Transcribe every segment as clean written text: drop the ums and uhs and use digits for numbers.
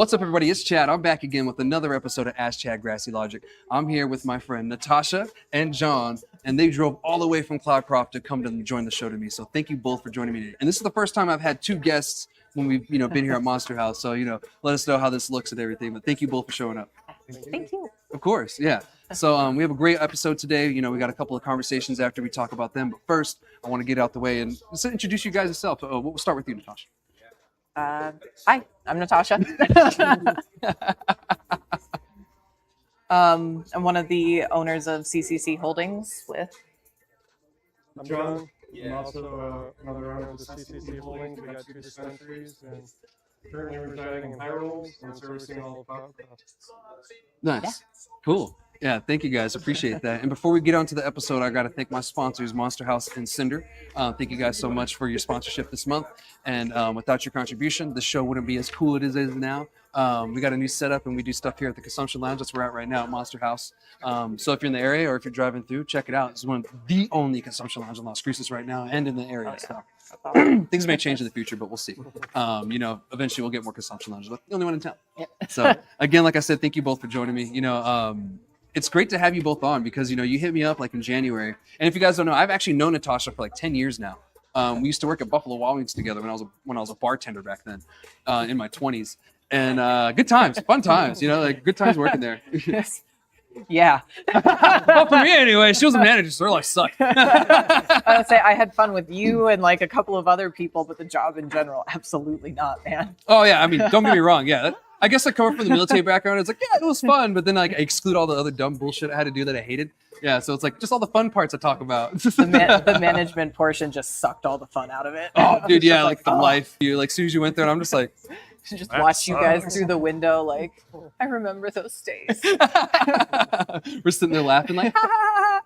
What's up, everybody? It's Chad. I'm back again with another episode of Ask Chad Grassy Logic. I'm here with my friend Natachia and John, and they drove all the way from Cloudcroft to come to join the show to me. So thank you both for joining me today. And this is the first time I've had two guests when we've been here at Monster House. So let us know how this looks and everything. But thank you both for showing up. Thank you. Of course, yeah. So we have a great episode today. We got a couple of conversations after we talk about them. But first, I want to get out the way and just introduce you guys yourself. We'll start with you, Natachia. Hi, I'm Natachia. I'm one of the owners of CCC Holdings with. I'm John. I'm also another owner of the CCC Holdings. We got 2 dispensaries and currently residing in High Rolls and servicing all of Cloudcroft. Nice. Yeah. Cool. Yeah, thank you guys. Appreciate that. And before we get on to the episode, I got to thank my sponsors, Monster House and Cinder. Thank you guys so much for your sponsorship this month. And without your contribution, the show wouldn't be as cool as it is now. We got a new setup and we do stuff here at the Consumption Lounge. That's where we're at right now at Monster House. So if you're in the area or if you're driving through, check it out. It's one of the only Consumption Lounge in Las Cruces right now and in the area. So things may change in the future, but we'll see. Eventually we'll get more Consumption Lounges, but the only one in town. Yeah. So again, like I said, thank you both for joining me. It's great to have you both on because, you hit me up like in January. And if you guys don't know, I've actually known Natachia for like 10 years now. We used to work at Buffalo Wild Wings together when I was a bartender back then in my 20s. And good times, fun times, good times working there. Yeah. Well, for me anyway, she was a manager, so her life sucked. I would say I had fun with you and like a couple of other people, but the job in general, absolutely not, man. Oh, yeah. I mean, don't get me wrong. Yeah. I guess I come from the military background. It's like, yeah, it was fun. But then I exclude all the other dumb bullshit I had to do that I hated. Yeah, so it's like just all the fun parts I talk about. The management portion just sucked all the fun out of it. Oh, dude, yeah, like the life. As soon as you went there, and I'm just like. Just watch you guys through the window like, I remember those days. We're sitting there laughing like, ha.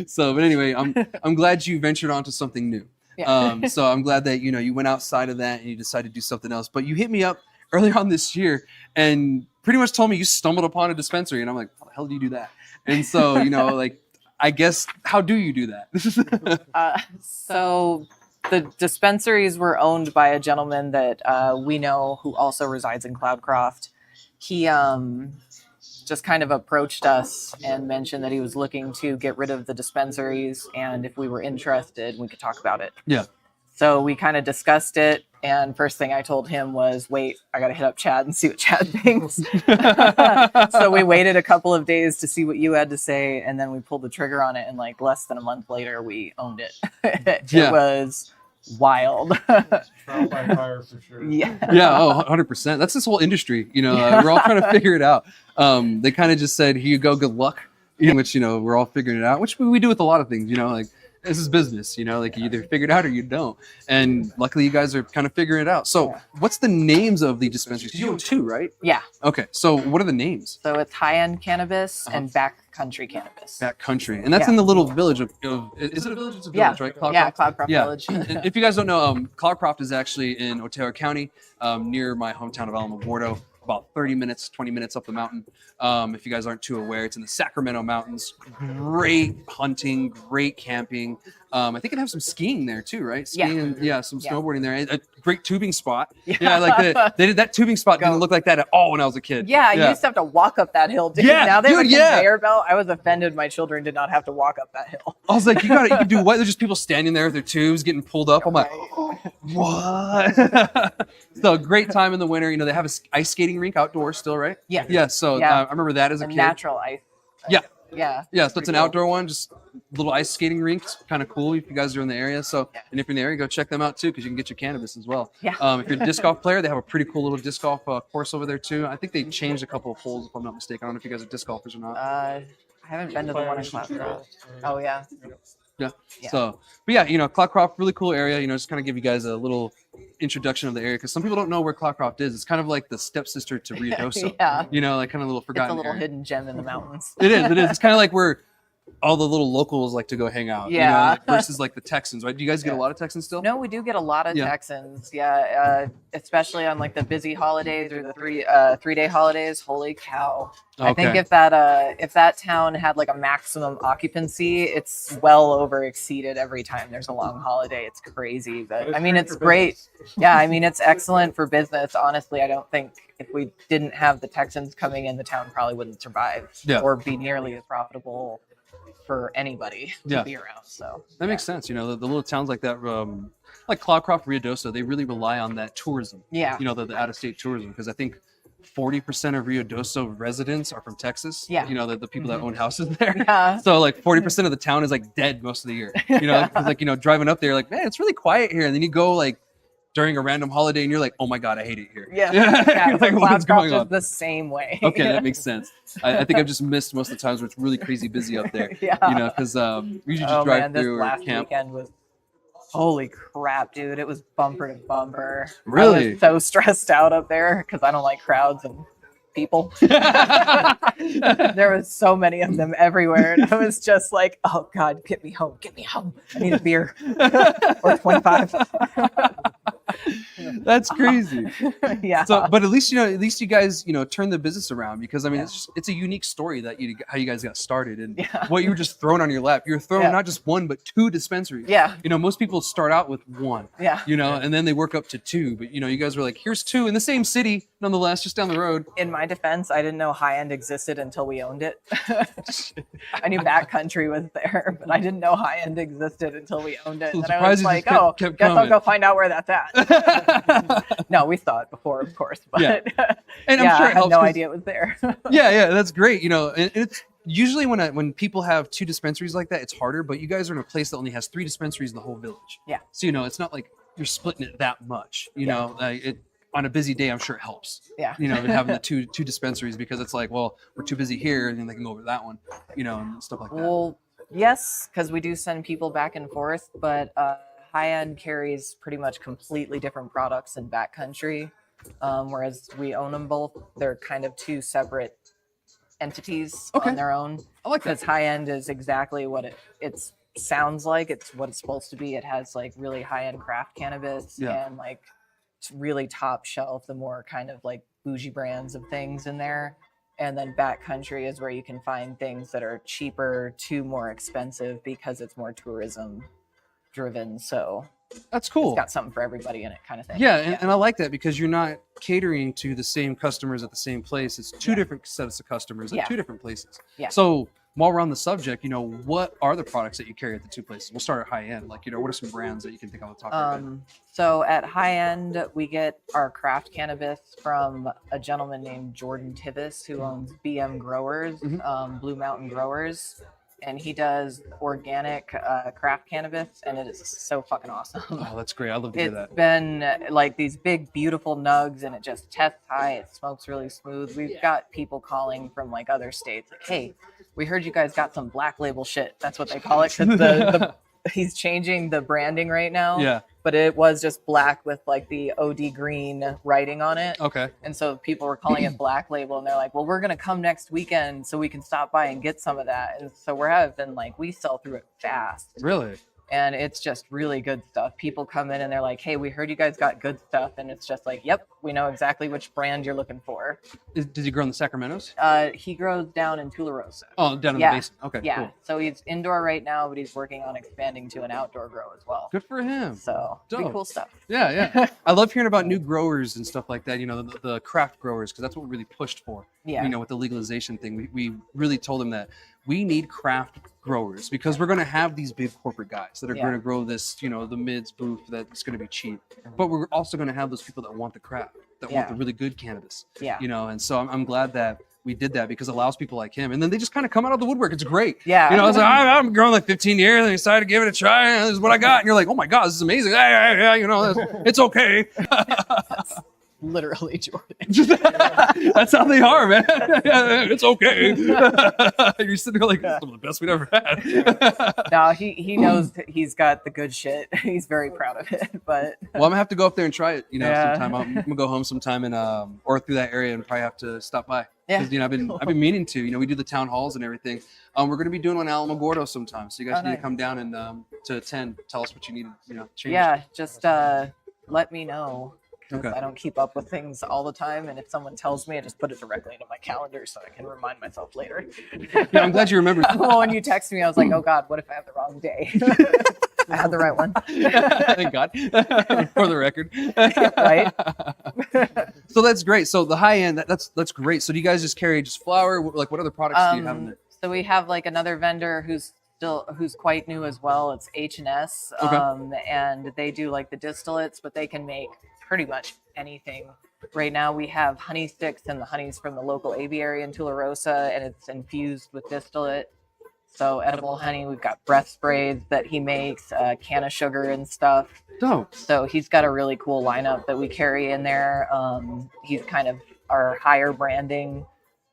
So, but anyway, I'm glad you ventured onto something new. Yeah. So I'm glad that, you went outside of that and you decided to do something else. But you hit me up earlier on this year and pretty much told me you stumbled upon a dispensary. And I'm like, how the hell do you do that? And so, I guess, how do you do that? So the dispensaries were owned by a gentleman that we know who also resides in Cloudcroft. He just kind of approached us and mentioned that he was looking to get rid of the dispensaries, and if we were interested, we could talk about it. Yeah. So we kind of discussed it, and first thing I told him was, wait, I got to hit up Chad and see what Chad thinks. So we waited a couple of days to see what you had to say, and then we pulled the trigger on it, and like less than a month later, we owned it. It was wild. Trial by fire for sure. Yeah. Yeah, 100%. That's this whole industry. We're all trying to figure it out. They kind of just said, here you go, good luck. Which, we're all figuring it out, which we do with a lot of things, like this is business, like you either figure it out or you don't. And luckily you guys are kind of figuring it out. So what's the names of the dispensaries? You own 2, right? Yeah. Okay. So what are the names? So it's high-end cannabis and BackCountry cannabis. BackCountry. And that's in the little village of is it a village? It's a village, right? Cloudcroft? Yeah, Cloudcroft Village. And if you guys don't know, Cloudcroft is actually in Otero County, near my hometown of Alamogordo. About 30 minutes, 20 minutes up the mountain. If you guys aren't too aware, it's in the Sacramento Mountains. Great hunting, great camping. I think it has some skiing there too, right? Skiing and some snowboarding there. A great tubing spot. Yeah, like they did that tubing spot didn't look like that at all when I was a kid. Yeah, you used to have to walk up that hill. Dude. Yeah, now they have a dude, conveyor belt. I was offended my children did not have to walk up that hill. I was like, you can do what? There's just people standing there with their tubes getting pulled up. I'm like, what? So great time in the winter. They have a ice skating rink outdoors still, right? Yeah. Yeah. So I remember that as a kid. Natural ice. Yeah. Yeah. Yeah. So it's an outdoor one, just little ice skating rink. It's kind of cool if you guys are in the area. So, and if you're in the area, go check them out too, because you can get your cannabis as well. Yeah. If you're a disc golf player, they have a pretty cool little disc golf course over there too. I think they changed a couple of holes, if I'm not mistaken. I don't know if you guys are disc golfers or not. I haven't been to the one in Cloudcroft. Oh yeah. Yeah. So, but yeah, Cloudcroft, really cool area. Just kind of give you guys a little introduction of the area because some people don't know where Cloudcroft is. It's kind of like the stepsister to Rio Doso. Yeah. Like kind of a little forgotten. It's a little area. hidden gem in the mountains. It is. It's kind of like where all the little locals like to go hang out. Yeah. Like, versus like the Texans, right? Do you guys get a lot of Texans still? No, we do get a lot of Yeah. Texans. Yeah, especially on like the busy holidays or the 3-day holidays. Holy cow! I think Okay. if that town had like a maximum occupancy, it's well over exceeded every time there's a long holiday. It's crazy, but I mean, it's great. Yeah, I mean, it's excellent for business. Honestly, I don't think if we didn't have the Texans coming in, the town probably wouldn't survive or be nearly as profitable for anybody to be around. So that makes sense. The little towns like that, like Cloudcroft, Ruidoso, they really rely on that tourism. Yeah. The out-of-state tourism, because I think 40% of Ruidoso residents are from Texas. Yeah. The people that own houses there. Yeah. So like 40% of the town is like dead most of the year. Driving up there, like, man, it's really quiet here. And then you go like during a random holiday and you're like, oh my God, I hate it here. Yeah. You're like, what's going on? The same way. Okay, that makes sense. I think I've just missed most of the times where it's really crazy busy up there. Yeah. Because we usually just drive through this or last camp. weekend was, holy crap, dude. It was bumper to bumper. Really? I was so stressed out up there because I don't like crowds and people. There was so many of them everywhere. And I was just like, oh God, get me home. Get me home. I need a beer. Or 25. That's crazy. Yeah. So, but at least you guys turn the business around, because I mean it's a unique story that how you guys got started and what you were just thrown on your lap. You were thrown not just one but 2 dispensaries. Yeah. Most people start out with 1. Yeah. And then they work up to 2. But you guys were like, here's 2 in the same city, nonetheless, just down the road. In my defense, I didn't know High End existed until we owned it. I knew BackCountry was there, but I didn't know High End existed until we owned it. So And I was like, oh, kept guess I'll coming. go find out where that's at. No, we saw it before, of course, but And I'm sure I it had helps no 'cause- idea it was there. yeah, that's great. And it's usually when people have 2 dispensaries like that, it's harder. But you guys are in a place that only has 3 dispensaries in the whole village. Yeah. So it's not like you're splitting it that much. It on a busy day, I'm sure it helps. Yeah. Having the two dispensaries, because it's like, well, we're too busy here, and then they can go over to that one, and stuff like that. Well, yes, because we do send people back and forth, but High End carries pretty much completely different products in BackCountry, whereas we own them both. They're kind of 2 separate entities on their own. I like that. Because High End is exactly what it sounds like. It's what it's supposed to be. It has like really high-end craft cannabis and like really top shelf, the more kind of like bougie brands of things in there. And then BackCountry is where you can find things that are cheaper to more expensive because it's more tourism driven. So That's cool. it's got something for everybody in it, kind of thing. Yeah, and I like that, because you're not catering to the same customers at the same place. It's 2 different sets of customers at 2 different places. Yeah. So while we're on the subject, what are the products that you carry at the 2 places? We'll start at High End. Like, what are some brands that you can think of on the top of your head? So at High End, we get our craft cannabis from a gentleman named Jordan Tivis, who owns BM Growers, Blue Mountain Growers. And he does organic craft cannabis, and it is so fucking awesome. Oh, that's great. I love to hear that. It's been like these big, beautiful nugs, and it just tests high. It smokes really smooth. We've got people calling from like other states, like, "Hey, we heard you guys got some black label shit." That's what they call it, because he's changing the branding right now. Yeah. But it was just black with like the OD green writing on it. Okay. And so people were calling it black label, and they're like, well, we're going to come next weekend so we can stop by and get some of that. And so we sell through it fast. Really? And it's just really good stuff. People come in and they're like, hey, we heard you guys got good stuff. And it's just like, yep, we know exactly which brand you're looking for. Does he grow in the Sacramentos? He grows down in Tularosa. Oh, down in the basement. Okay, Yeah. cool. So he's indoor right now, but he's working on expanding to an outdoor grow as well. Good for him. So pretty Dope. cool stuff. Yeah. I love hearing about new growers and stuff like that, the craft growers, because that's what we really pushed for. Yeah. With the legalization thing, we really told them that we need craft growers, because we're going to have these big corporate guys that are going to grow this, the mids booth that's going to be cheap. But we're also going to have those people that want the craft, that want the really good cannabis. Yeah. And so I'm glad that we did that, because it allows people like him. And then they just kind of come out of the woodwork. It's great. Yeah. I was like, I'm growing like 15 years, and I decided to give it a try. And this is what I got. And you're like, oh my God, this is amazing. Yeah, it's okay. literally Jordan. That's how they are, man. It's okay. You're sitting there like, this is some of the best we've ever had. No, he knows that he's got the good shit. He's very proud of it. But Well, I'm gonna have to go up there and try it. Yeah. Sometime. I'm gonna go home sometime and or through that area and probably have to stop by. Yeah. Because I've been meaning to. We do the town halls and everything. We're gonna be doing one in Alamogordo sometime, so you guys Oh, need nice. to come down and to attend. Tell us what you need. Change. yeah, just let me know. 'Cause Okay. I don't keep up with things all the time, and if someone tells me, I just put it directly into my calendar so I can remind myself later. Yeah, I'm glad you remembered. Well, when you text me, I was like, oh God, what if I have the wrong day? I had the right one. Thank God. For the record. Right? So that's great. So the high end, that's great. So do you guys just carry just flour? Like what other products do you have in there? So we have like another vendor who's quite new as well. It's H&S, Okay. and they do like the distillates, but they can make pretty much anything. Right now we have honey sticks, and the honey's from the local aviary in Tularosa, and it's infused with distillate. So edible honey. We've got breath sprays that he makes, a can of sugar and stuff. Dope. So he's got a really cool lineup that we carry in there. He's kind of our higher branding.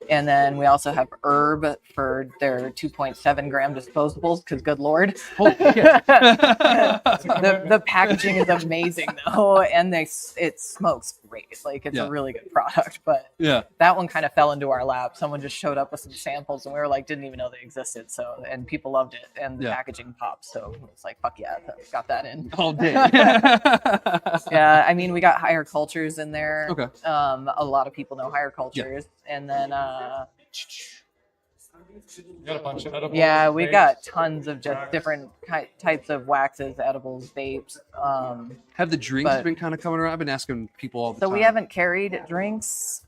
And then we also have Herb for their 2.7 gram disposables, because good Lord. Holy shit. The packaging is amazing though, and it smokes great. Like it's Yeah. a really good product, but Yeah. that one kind of fell into our lap. Someone just showed up with some samples and we were like, didn't even know they existed. So, and people loved it, and the Yeah. packaging popped. So it's like, fuck yeah, got that in. All day. Yeah, I mean, we got higher cultures in there. Okay. A lot of people know higher cultures, and then You got a bunch of edibles. yeah, we vapes. got tons of just different types of waxes, edibles, vapes. Have the drinks But- been kind of coming around? I've been asking people all the So time. we haven't carried drinks.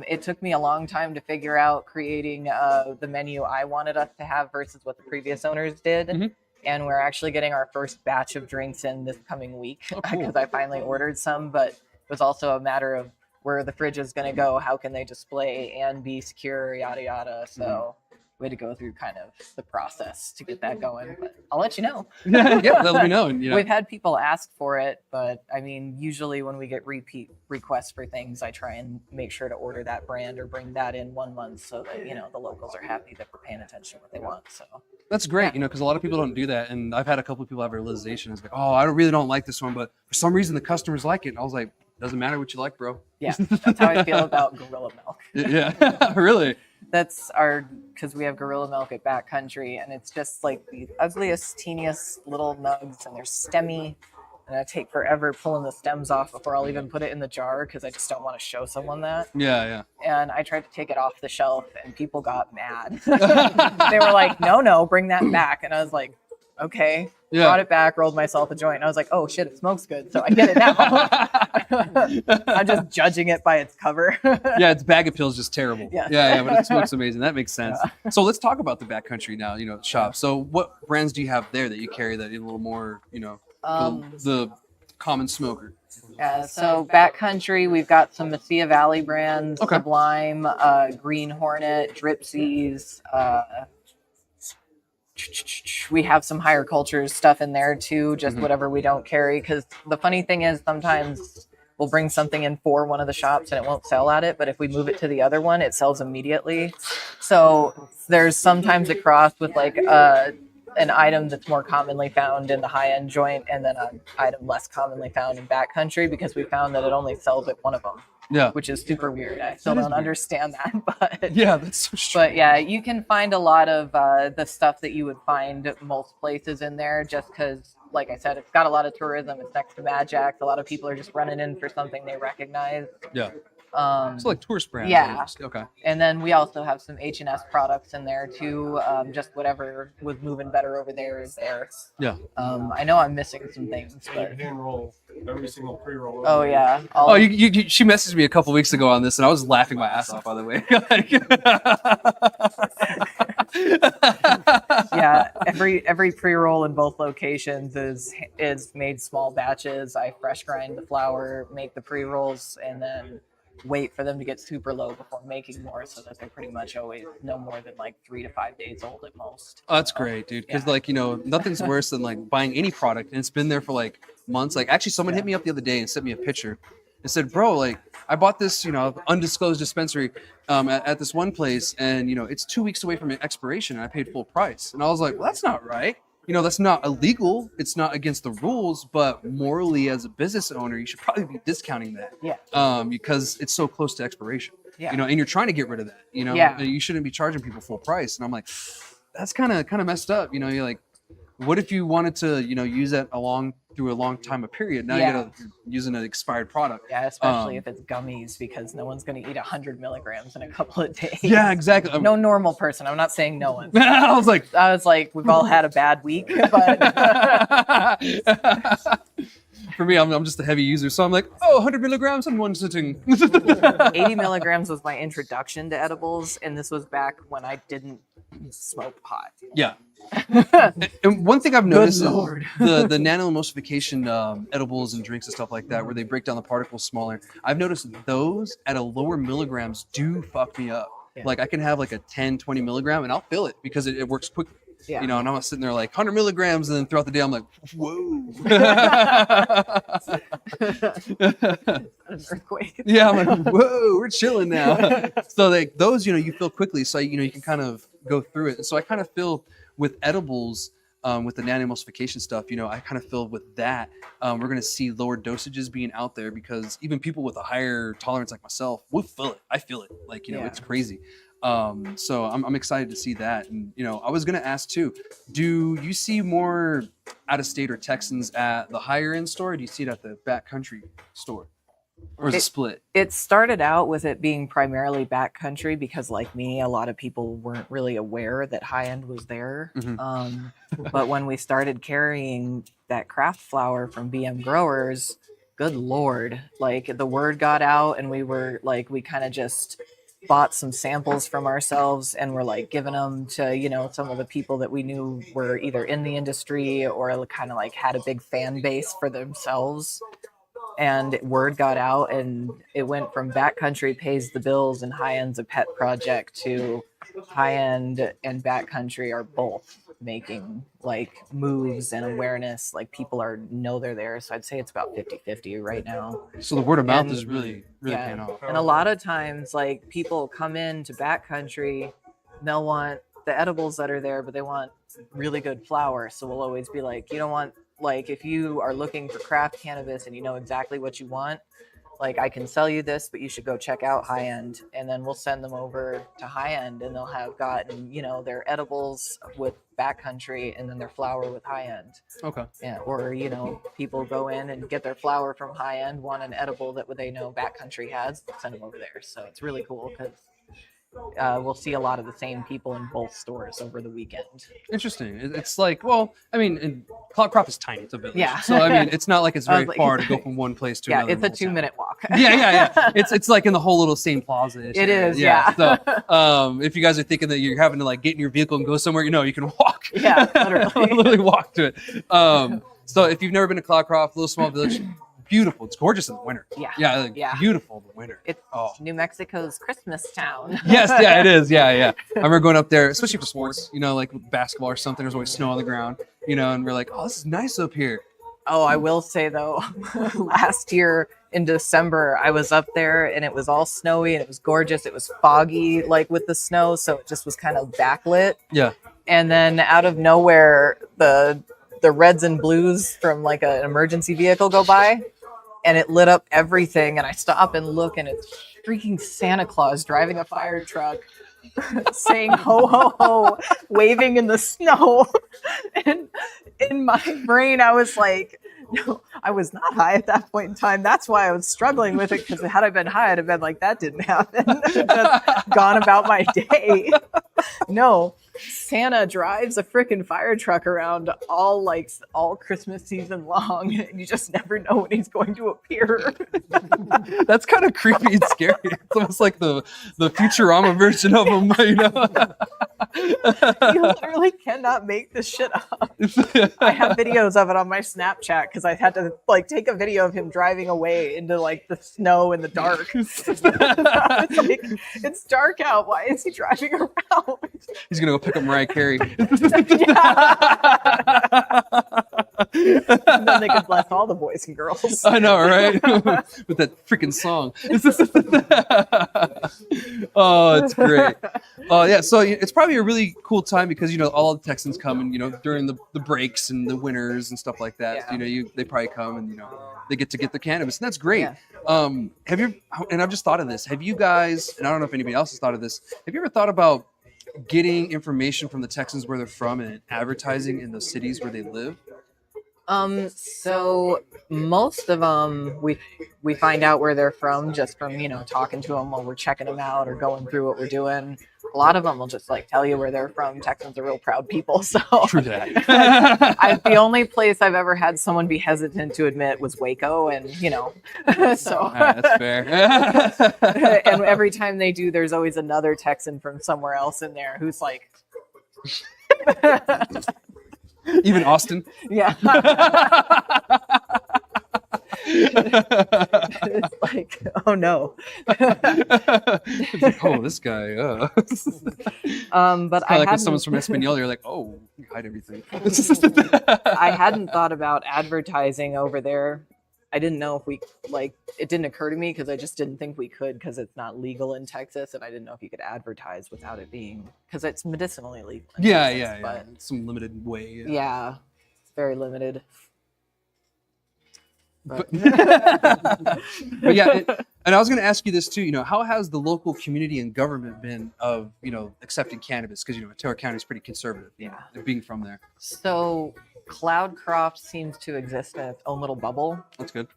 It took me a long time to figure out creating the menu I wanted us to have versus what the previous owners did. Mhm. And we're actually getting our first batch of drinks in this coming week Oh, because cool. I finally ordered some. But it was also a matter of where the fridge is going to go, how can they display and be secure, yada yada. So we had to go through kind of the process to get that going. But I'll let you know. Yeah, let me know. And, We've had people ask for it, but I mean, usually when we get repeat requests for things, I try and make sure to order that brand or bring that in 1 month so that, the locals are happy that we're paying attention to what they want. So that's great, because a lot of people don't do that. And I've had a couple of people have realization. It's like, oh, I really don't like this one, but for some reason the customers like it. And I was like, doesn't matter what you like, bro. yeah, that's how I feel about Gorilla Milk. Yeah, really. That's because we have Gorilla Milk at BackCountry, and it's just like the ugliest, teeniest little nugs, and they're stemmy. And I take forever pulling the stems off before I'll even put it in the jar because I just don't want to show someone that. Yeah. And I tried to take it off the shelf, and people got mad. They were like, no, bring that back. And I was like, okay. Yeah. Brought it back, rolled myself a joint, and I was like, oh shit, it smokes good. So I get it now. I'm just judging it by its cover. Yeah, its bag appeal is just terrible. Yeah. Yeah, but it smokes amazing. That makes sense. So let's talk about the BackCountry now, shop. So what brands do you have there that you carry that is a little more, the common smoker? Yeah, so BackCountry, we've got some Mesilla Valley brands, Okay. Sublime, Green Hornet, Dripsies. We have some higher cultures stuff in there too, just whatever we don't carry. Because the funny thing is sometimes we'll bring something in for one of the shops and it won't sell at it, but if we move it to the other one, it sells immediately. So there's sometimes a cross with like an item that's more commonly found in the high-end joint and then an item less commonly found in BackCountry, because we found that it only sells at one of them, Yeah. which is super weird. I still That is don't weird. understand that, but Yeah, that's so strange. but yeah, you can find a lot of the stuff that you would find most places in there, just because, like I said, it's got a lot of tourism. It's next to Mad Jack's. A lot of people are just running in for something they recognize. Yeah. Um, So like tourist brands. Yeah. almost. Okay. and then we also have some H&S products in there too. Just whatever was moving better over there is there. Yeah. I know I'm missing some things, but You hand roll every single pre-roll. oh yeah. Oh, she messaged me a couple weeks ago on this, and I was laughing my ass off. By the way. Yeah, every pre-roll in both locations is made small batches. I fresh grind the flour, make the pre-rolls, and then wait for them to get super low before making more, so that they're pretty much always no more than like 3 to 5 days old at most. Oh, that's great, dude. Because Yeah. nothing's worse than like buying any product and it's been there for like months. Like actually, someone hit me up the other day and sent me a picture, and said, bro, like I bought this, undisclosed dispensary at this one place, and it's 2 weeks away from expiration, and I paid full price. And I was like, well, that's not right. That's not illegal. It's not against the rules, but morally, as a business owner, you should probably be discounting that. Yeah. Because it's so close to expiration. Yeah. And you're trying to get rid of that. Yeah. You shouldn't be charging people full price. And I'm like, that's kind of messed up. You're like, what if you wanted to, use that through a long time of period? Now you're using an expired product. Yeah, especially if it's gummies, because no one's going to eat 100 milligrams in a couple of days. Yeah, exactly. No normal person. I'm not saying no one. I was like, we've all had a bad week, but for me, I'm just a heavy user, so I'm like, 100 milligrams in one sitting. 80 milligrams was my introduction to edibles, and this was back when I didn't smoke pot. Yeah. And one thing I've noticed is Lord. the nano-emulsification edibles and drinks and stuff like that, where they break down the particles smaller. I've noticed those at a lower milligrams do fuck me up. Yeah. Like I can have like a 10, 20 milligram and I'll feel it because it works quickly. Yeah. And I'm not sitting there like 100 milligrams, and then throughout the day I'm like, whoa. An earthquake. Yeah, I'm like, whoa, we're chilling now. So like those, you feel quickly, so you can kind of go through it. And so I kind of feel with edibles, with the nano-emulsification stuff, I kind of feel with that, we're going to see lower dosages being out there, because even people with a higher tolerance like myself will feel it. I feel it. Like, it's crazy. So I'm excited to see that. And, I was going to ask too, do you see more out of state or Texans at the higher end store? Or do you see it at the BackCountry store? Or is it split? It started out with it being primarily BackCountry because, like me, a lot of people weren't really aware that high end was there. Mm-hmm. But when we started carrying that craft flower from BM Growers, good Lord, like the word got out, and we were like, we kind of just bought some samples from ourselves and we're like giving them to, some of the people that we knew were either in the industry or kind of like had a big fan base for themselves. And word got out, and it went from BackCountry pays the bills and high end's a pet project to high end and BackCountry are both making like moves and awareness. Like people know they're there. So I'd say it's about 50-50 right now. So the word of mouth And- is really paying off. And a lot of times, like people come into BackCountry, they'll want the edibles that are there, but they want really good flower. So we'll always be like, you don't want, like, if you are looking for craft cannabis and you know exactly what you want, like I can sell you this, but you should go check out high end. And then we'll send them over to high end, and they'll have gotten, their edibles with BackCountry and then their flower with high end. Okay. Yeah. Or, people go in and get their flower from high end, want an edible that they know BackCountry has, send them over there. So it's really cool because we'll see a lot of the same people in both stores over the weekend. Interesting. It's like, well, I mean, Cloudcroft is tiny. It's a village. Yeah. So, I mean, it's not like it's very like- far to go from one place to Yeah, another. it's a 2-minute walk. Yeah. It's like in the whole little same plaza. It is, yeah. So, if you guys are thinking that you're having to like get in your vehicle and go somewhere, you can walk. Yeah, literally. Literally walk to it. So if you've never been to Cloudcroft, little small village, beautiful. It's gorgeous in the winter. Yeah. Yeah. Yeah. Beautiful in the winter. It's New Mexico's Christmas town. Yes, yeah, it is. Yeah. I remember going up there, especially for sports, like basketball or something. There's always snow on the ground, and we're like, oh, this is nice up here. Oh, I will say though, last year in December, I was up there and it was all snowy and it was gorgeous. It was foggy, like with the snow. So it just was kind of backlit. Yeah. And then out of nowhere, the reds and blues from like an emergency vehicle go by, and it lit up everything. And I stop and look, and it's freaking Santa Claus driving a fire truck saying ho ho ho, waving in the snow. And in my brain I was like, no, I was not high at that point in time. That's why I was struggling with it, because had I been high, I'd have been like, that didn't happen. Just gone about my day. No, Santa drives a freaking fire truck around all Christmas season long, and you just never know when he's going to appear. That's kind of creepy and scary. It's almost like the Futurama version of him, You literally cannot make this shit up. I have videos of it on my Snapchat because I had to take a video of him driving away into the snow in the dark. It's like, it's dark out. Why is he driving around? He's gonna go pick up Mariah Carey. And then they could bless all the boys and girls. I know, right? With that freaking song. Oh, it's great. Yeah, so it's probably a really cool time because all the Texans come and during the breaks and the winters and stuff like that. Yeah. They probably come and they get to get the cannabis, and that's great. Yeah. Have you? And I've just thought of this. Have you guys? And I don't know if anybody else has thought of this. Have you ever thought about getting information from the Texans where they're from and advertising in the cities where they live? So most of them, we find out where they're from just from, talking to them while we're checking them out or going through what we're doing. A lot of them will just tell you where they're from. Texans are real proud people. So True that. the only place I've ever had someone be hesitant to admit was Waco, and so That's fair. and every time they do, there's always another Texan from somewhere else in there who's like, Even Austin. yeah. It's like, oh no. Oh, this guy. But Like when someone's from Espanol, you're like, oh, you hide everything. I hadn't thought about advertising over there. I didn't know if we it didn't occur to me because I just didn't think we could because it's not legal in Texas, and I didn't know if you could advertise without it being because it's medicinally legal. In Texas, But some limited way. Yeah, it's very limited. But But yeah, and I was going to ask you this too. How has the local community and government been of accepting cannabis? Because Taylor County is pretty conservative. Being from there. So Cloudcroft seems to exist in its own little bubble. That's good.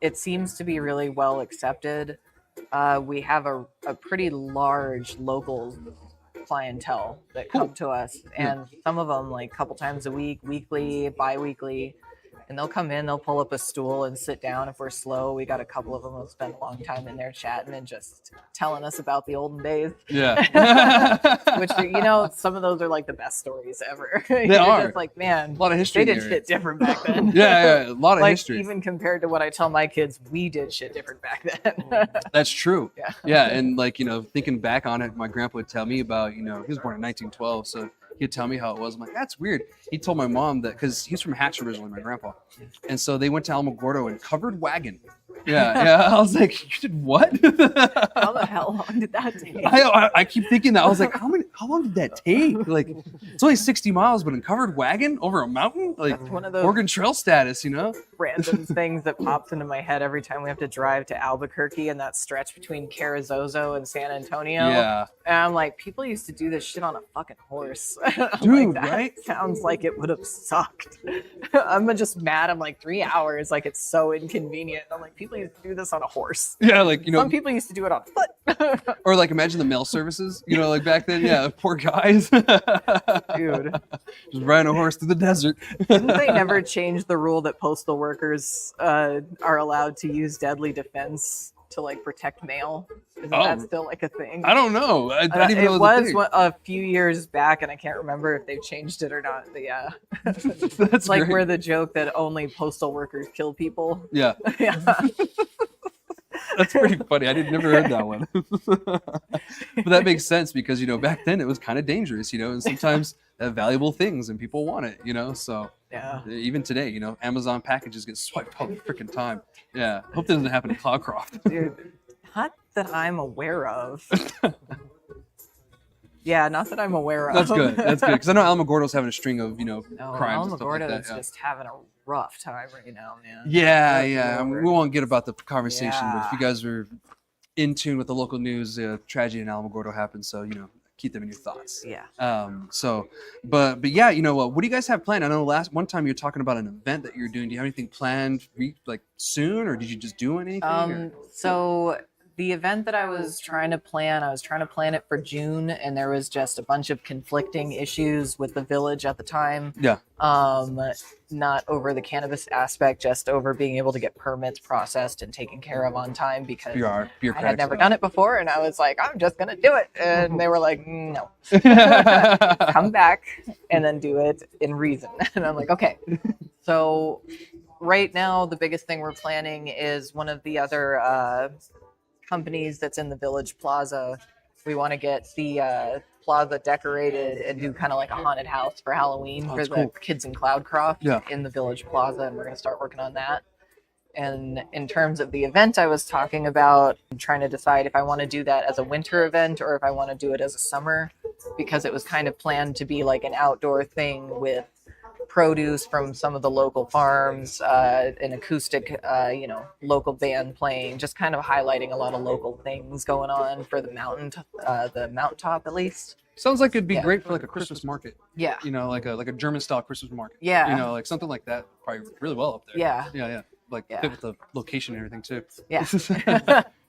It seems to be really well accepted. We have a pretty large local clientele that come to us, and some of them a couple times a week, weekly, bi-weekly. And they'll come in, they'll pull up a stool and sit down if we're slow. We got a couple of them who spend a long time in there chatting and just telling us about the olden days. Yeah. Which, some of those are the best stories ever. They are. Just like, man, A lot of history. they did shit different back then. Yeah, a lot of history. Even compared to what I tell my kids, we did shit different back then. That's true. Yeah. Yeah, and thinking back on it, my grandpa would tell me about, he was born in 1912, so he'd tell me how it was. I'm like, that's weird. He told my mom that because he's from Hatch originally, my grandpa, and so they went to Alamogordo and covered wagon. Yeah. I was like, you did what? How the hell long did that take? I keep thinking that. I was like, how long did that take? It's only 60 miles, but in covered wagon over a mountain, That's one of those Oregon Trail status, random things that pops into my head every time we have to drive to Albuquerque and that stretch between Carrizozo and San Antonio. Yeah. And I'm like, people used to do this shit on a fucking horse. Dude, that right? sounds like it would have sucked. I'm just mad. I'm like 3 hours. It's so inconvenient. I'm like, people used to do this on a horse. Yeah, some people used to do it on foot. or imagine the mail services, back then. Yeah, poor guys. Dude. Just riding a horse through the desert. Didn't they never change the rule that postal workers are allowed to use deadly defense to protect mail? Isn't that still a thing? I don't know. I didn't even know it was was a few years back, and I can't remember if they've changed it or not. But yeah, that's like great. where the joke that only postal workers kill people. Yeah. Yeah. That's pretty funny. I never heard that one. But that makes sense because, back then it was kind of dangerous, and sometimes they have valuable things and people want it, so Yeah. even today, Amazon packages get swiped all the freaking time. Yeah. Hope that doesn't happen to Cloudcroft. Dude, not that I'm aware of. Yeah, not that I'm aware of. That's good. That's good. Because I know Alamogordo's having a string of, No, crimes and stuff like Alamogordo that. is Yeah. just having a rough time right now, man. Yeah, Good yeah. I mean, Lord. we won't get about the conversation, but if Yeah. you guys are in tune with the local news, tragedy in Alamogordo happened, so keep them in your thoughts. Yeah. But yeah, what do you guys have planned? I know one time you were talking about an event that you're doing. Do you have anything planned soon, or did you just do anything? or- So the event that I was trying to plan it for June, and there was just a bunch of conflicting issues with the village at the time. Yeah. Not over the cannabis aspect, just over being able to get permits processed and taken care of on time because I had never done it before, and I was like, I'm just gonna do it, and they were like, no, come back and then do it in reason, and I'm like, okay. So right now, the biggest thing we're planning is one of the other companies that's in the Village Plaza. We want to get the plaza decorated and do kind of like a haunted house for Halloween for that's the cool. kids in Cloudcroft Yeah. in the village plaza, and we're going to start working on that. And in terms of the event I was talking about, I'm trying to decide if I want to do that as a winter event or if I want to do it as a summer, because it was kind of planned to be like an outdoor thing with produce from some of the local farms, an acoustic, local band playing, just kind of highlighting a lot of local things going on for the mountaintop at least. Sounds like it'd be Yeah. great for like a Christmas market. Yeah. You know, like a German style Christmas market. Yeah. You know, like something like that, probably really well up there. Yeah. Yeah. Like Yeah. fit with the location and everything too. Yeah.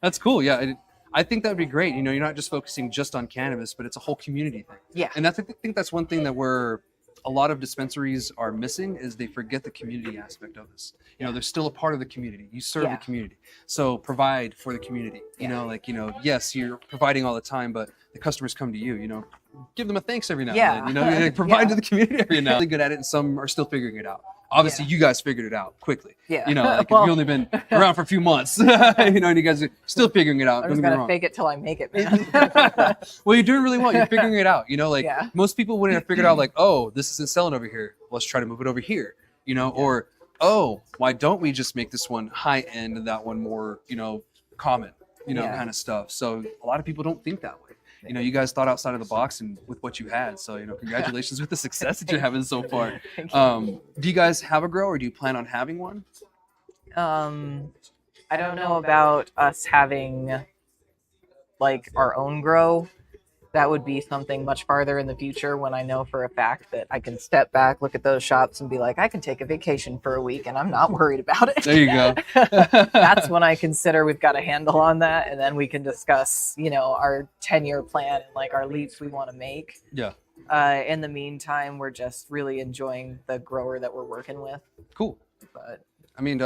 That's cool. Yeah. I think that would be great. You know, you're not just focusing just on cannabis, but it's a whole community thing. Yeah. And I think that's one thing that a lot of dispensaries are missing is they forget the community aspect of this. You know, they're still a part of the community. You serve Yeah. the community. So provide for the community. You know, like, yes, you're providing all the time, but the customers come to you, you know, give them a thanks every now Yeah. and then. You know, like, provide Yeah. to the community every now and then. Really good at it, and some are still figuring it out. Obviously, you guys figured it out quickly. Yeah. You know, like Well- you've only been around for a few months, you know, and you guys are still figuring it out. I'm Don't just get me going to wrong. fake it till I make it, man. Well, you're doing really well. You're figuring it out. You know, like Yeah. most people wouldn't have figured out, like, oh, this isn't selling over here. Let's try to move it over here. You know, or oh, why don't we just make this one high end and that one more, you know, common, you know, Yeah. kind of stuff. So a lot of people don't think that way. You know, you guys thought outside of the box and with what you had. So, you know, congratulations with the success that you're having so far. Thank you. Do you guys have a grow or do you plan on having one? I don't know about us having like our own grow. That would be something much farther in the future when I know for a fact that I can step back, look at those shops and be like, I can take a vacation for a week and I'm not worried about it. There you go. That's when I consider we've got a handle on that. And then we can discuss, you know, our 10-year plan and like our leaps we want to make. Yeah. In the meantime, we're just really enjoying the grower that we're working with. Cool. But I mean,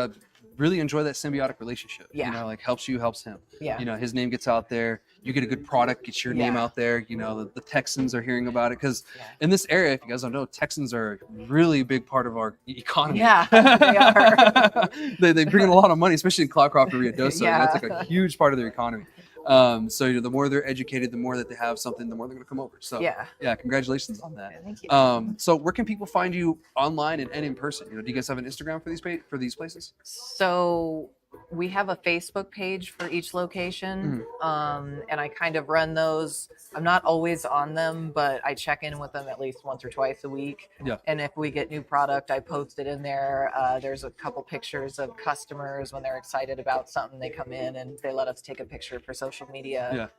really enjoy that symbiotic relationship. Yeah. You know, like helps you, helps him. yeah. You know, his name gets out there. You get a good product, gets your name Yeah. out there. You know, the Texans are hearing about it because Yeah. in this area, if you guys don't know, Texans are a really big part of our economy. Yeah, they are. they bring in a lot of money, especially in Cloudcroft and Ruidoso. Yeah. That's like a huge part of their economy. So you know, the more they're educated, the more that they have something, the more they're going to come over. So Yeah. congratulations on that. Thank you. So where can people find you online and in person? You know, do you guys have an Instagram for these places? So we have a Facebook page for each location, and I kind of run those. I'm not always on them, but I check in with them at least once or twice a week. Yeah. And if we get new product, I post it in there. There's a couple pictures of customers when they're excited about something. They come in and they let us take a picture for social media.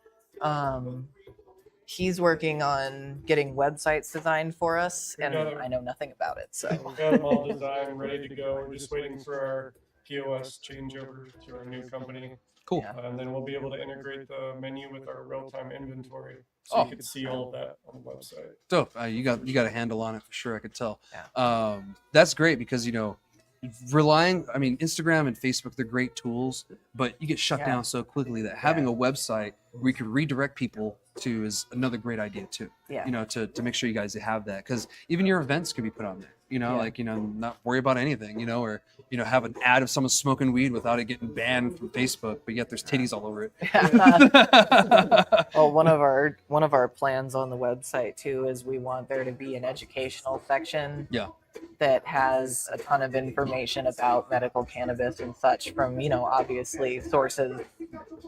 Yeah. He's working on getting websites designed for us, and got it. I know nothing about it. So We've got them all designed, ready to go. We're just waiting for our POS changeover to our new company. Cool. Yeah. And then we'll be able to integrate the menu with our real-time inventory. So Oh. you can see all of that on the website. Dope. You got a handle on it for sure. I could tell. Yeah. That's great because, you know, Instagram and Facebook, they're great tools, but you get shut Yeah. down so quickly that having a website where you can redirect people to is another great idea too. Yeah. You know, to make sure you guys have that, because even your events can be put on there. You know, Yeah. like, you know, not worry about anything. You know, or you know, have an ad of someone smoking weed without it getting banned from Facebook, but yet there's titties all over it. Well, one of our plans on the website too is we want there to be an educational section. Yeah. That has a ton of information about medical cannabis and such from, you know, obviously sources,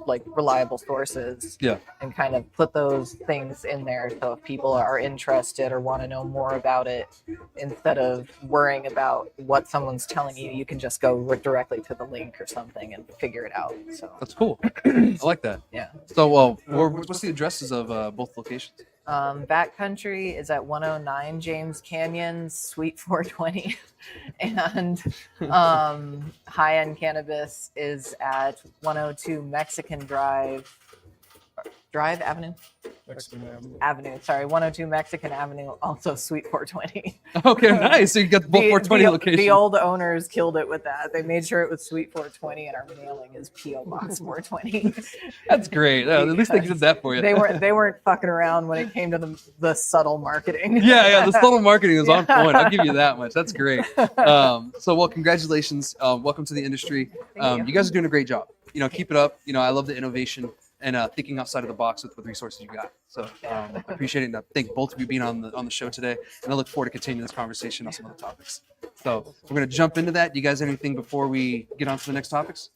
like reliable sources. Yeah. And kind of put those things in there so if people are interested or want to know more about it, instead of worrying about what someone's telling you, you can just go directly to the link or something and figure it out. So That's cool. I like that. yeah. So, what's the addresses of both locations? BackCountry is at 109 James Canyon, Suite 420. And High End Cannabis is at 102 Mexican Avenue. Avenue. Sorry, 102 Mexican Avenue, also Suite 420. Okay, nice. So you got both 420 locations. The old owners killed it with that. They made sure it was Suite 420, and our mailing is PO Box 420. That's great. Yeah, at least they did that for you. They weren't fucking around when it came to the subtle marketing. Yeah, the subtle marketing is on Yeah. point. I'll give you that much. That's great. Congratulations. Welcome to the industry. Thank you. You guys are doing a great job. You know, keep it up. You know, I love the innovation. and thinking outside of the box with resources you got. So appreciating that. Thank both of you being on the show today, and I look forward to continuing this conversation on some other topics. So we're gonna jump into that. Do you guys have anything before we get on to the next topics?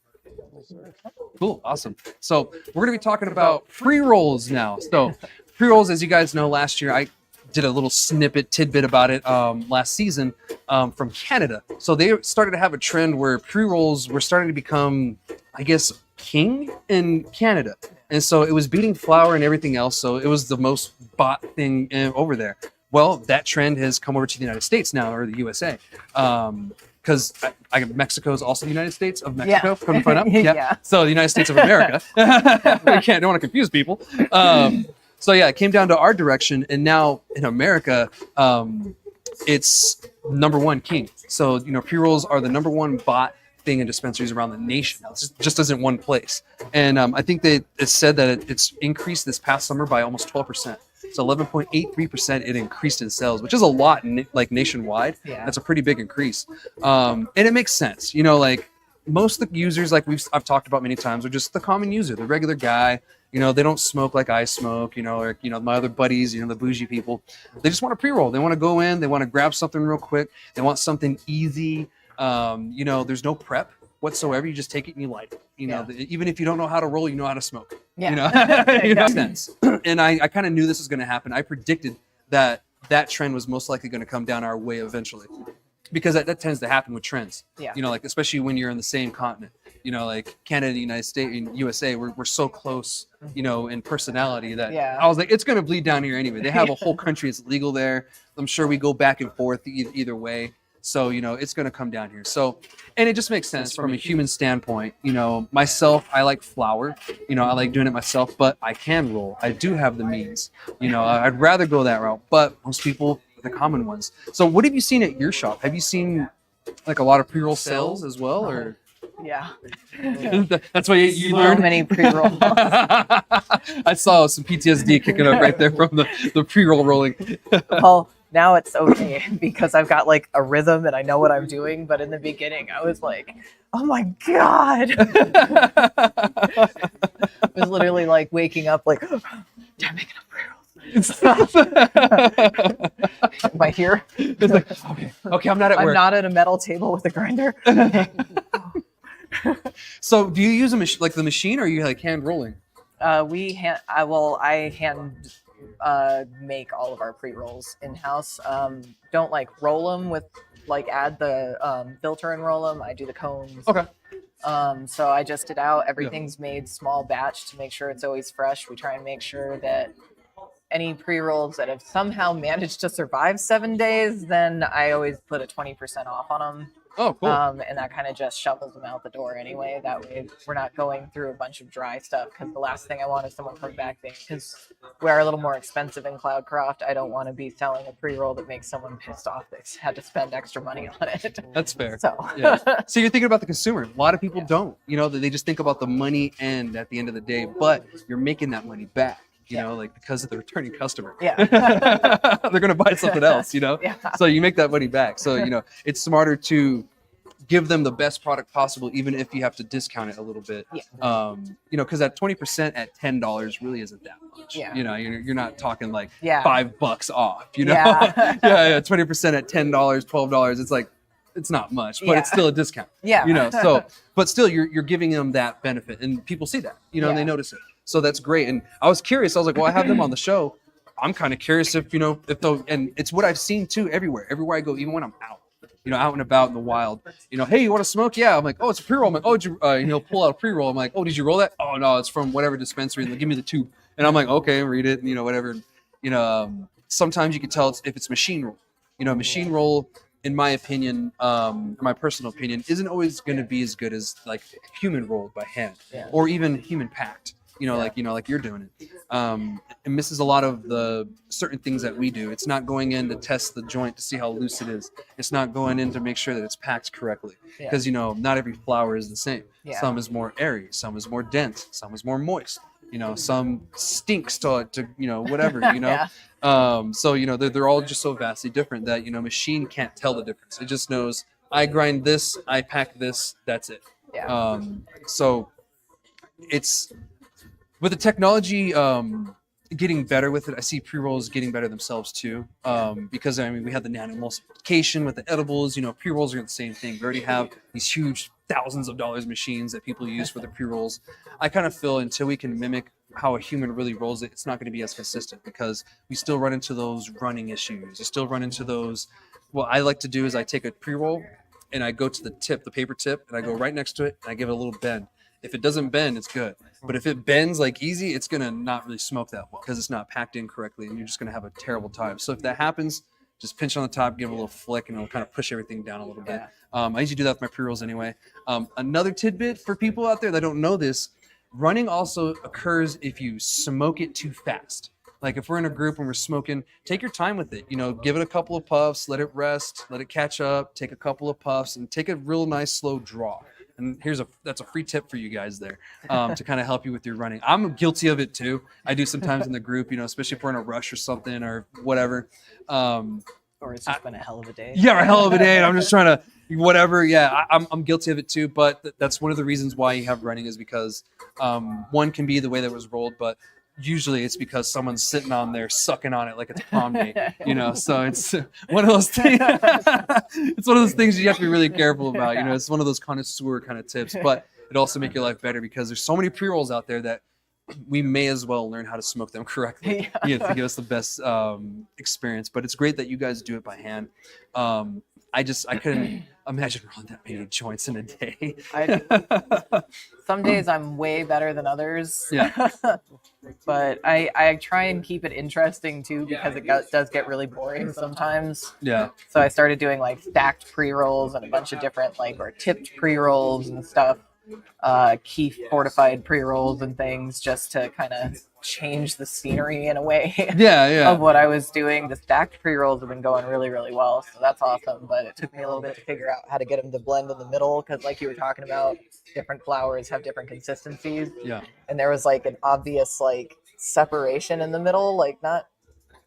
Cool, awesome. So we're gonna be talking about pre-rolls now. So pre-rolls, as you guys know, last year I did a little tidbit about it last season from Canada. So they started to have a trend where pre-rolls were starting to become, I guess, king in Canada. And so it was beating flower and everything else. So it was the most bought thing over there. Well, that trend has come over to the United States now, or the USA. Because Mexico is also the United States of Mexico. Come to find out. Yeah. So the United States of America. Don't want to confuse people. So yeah, it came down to our direction, and now in America, it's number one king. So pre-rolls are the number one bought thing in dispensaries around the nation. It just isn't one place. And I think that it's said that it's increased this past summer by almost 12%. So 11.83% it increased in sales, which is a lot, nationwide. Yeah. That's a pretty big increase. And it makes sense. Like most of the users, like I've talked about many times, are just the common user, the regular guy. They don't smoke like I smoke, or my other buddies, the bougie people. They just want a pre-roll. They want to go in, they want to grab something real quick. They want something easy. There's no prep whatsoever. You just take it and you light it. Even if you don't know how to roll, you know how to smoke. Yeah. Sense. And I kind of knew this was going to happen. I predicted that trend was most likely going to come down our way eventually, because that tends to happen with trends. Yeah. Like especially when you're in the same continent. Like Canada, the United States, and USA, we're so close, in personality that I was like, it's going to bleed down here anyway. They have a whole country that's legal there. I'm sure we go back and forth either way. So, it's going to come down here. So, and it just makes sense from a human standpoint. Myself, I like flower. I like doing it myself, but I can roll. I do have the means. I'd rather go that route, but most people, the common ones. So what have you seen at your shop? Have you seen like a lot of pre-roll sales as well, or? Yeah. That's why you So learned. many pre-rolls. I saw some PTSD kicking up right there from the pre-roll rolling. Well, now it's okay because I've got like a rhythm and I know what I'm doing. But in the beginning, I was like, oh my God. I was literally like waking up like, oh, I'm making a pre-roll. Am I here? It's like, okay, I'm not at I'm work. not at a metal table with a grinder. So do you use like the machine, or are you like hand rolling? I hand make all of our pre-rolls in-house. Don't like roll them with add the filter and roll them. I do the cones. Okay. So I just did out. Everything's made small batch to make sure it's always fresh. We try and make sure that any pre-rolls that have somehow managed to survive 7 days, then I always put a 20% off on them. Oh, cool. And that kind of just shovels them out the door anyway. That way we're not going through a bunch of dry stuff, because the last thing I want is someone come back there, because we are a little more expensive in Cloudcroft. I don't want to be selling a pre-roll that makes someone pissed off that had to spend extra money on it. That's fair. So, Yeah. So you're thinking about the consumer. A lot of people don't. They just think about the money end at the end of the day, but you're making that money back. Because of the returning customer. Yeah. They're going to buy something else, Yeah. So you make that money back. So, it's smarter to give them the best product possible, even if you have to discount it a little bit. Yeah. Because that 20% at $10 really isn't that much. Yeah. You're not talking like Yeah. $5 off, Yeah. yeah. 20% at $10, $12. It's like, it's not much, but it's still a discount. Yeah. So, but still you're giving them that benefit, and people see that, and they notice it. So that's great. And I was curious. I was like, well, I have them on the show. I'm kind of curious if and it's what I've seen too everywhere I go, even when I'm out, out and about in the wild, hey, you want to smoke? Yeah. I'm like, oh, it's a pre-roll. I'm like, oh, did you, pull out a pre-roll. I'm like, oh, did you roll that? Oh no, it's from whatever dispensary. Give me the tube. And I'm like, okay, read it. Whatever. Sometimes you can tell if it's machine roll, machine roll, in my opinion, my personal opinion, isn't always going to be as good as like human rolled by hand, or even human packed. Like you're doing it. It misses a lot of the certain things that we do. It's not going in to test the joint to see how loose it is. It's not going in to make sure that it's packed correctly, because not every flower is the same. Some is more airy, some is more dense, some is more moist. Some stinks to whatever. So they're all just so vastly different that machine can't tell the difference. It just knows, I grind this, I pack this, that's it. So it's with the technology getting better with it, I see pre-rolls getting better themselves too. Because I mean, we have the nano-emulsification with the edibles. You know, pre-rolls are the same thing. We already have these huge thousands of dollars machines that people use for the pre-rolls. I kind of feel until we can mimic how a human really rolls it, it's not going to be as consistent because we still run into those running issues. You still run into those. What I like to do is I take a pre-roll and I go to the tip, the paper tip, and I go right next to it and I give it a little bend. If it doesn't bend, it's good. But if it bends like easy, it's gonna not really smoke that well because it's not packed in correctly, and you're just gonna have a terrible time. So if that happens, just pinch on the top, give it a little flick, and it'll kind of push everything down a little bit. I usually do that with my pre-rolls anyway. Another tidbit for people out there that don't know this, running also occurs if you smoke it too fast. Like if we're in a group and we're smoking, take your time with it. You know, give it a couple of puffs, let it rest, let it catch up, take a couple of puffs, and take a real nice slow draw. And that's a free tip for you guys there to kind of help you with your running. I'm guilty of it too. I do sometimes in the group, you know, especially if we're in a rush or something or whatever. Or it's just been a hell of a day. Yeah, a hell of a day. And I'm just trying to whatever. Yeah, I'm guilty of it too. But that's one of the reasons why you have running is because one can be the way that it was rolled, but usually it's because someone's sitting on there sucking on it like it's prom day, you know. So it's one of those things. It's one of those things you have to be really careful about. You know, it's one of those connoisseur kind of tips, but it also make your life better because there's so many pre-rolls out there that we may as well learn how to smoke them correctly to give us the best experience. But it's great that you guys do it by hand. I couldn't imagine rolling that many joints in a day. Some days I'm way better than others. Yeah. But I try and keep it interesting too because it does get really boring sometimes. Yeah. So I started doing like stacked pre-rolls and a bunch of different or tipped pre-rolls and stuff. Keef fortified pre-rolls and things just to kind of change the scenery in a way of what I was doing. The stacked pre-rolls have been going really, really well, so that's awesome. But it took me a little bit to figure out how to get them to blend in the middle because like you were talking about, different flowers have different consistencies. Yeah. And there was like an obvious separation in the middle, not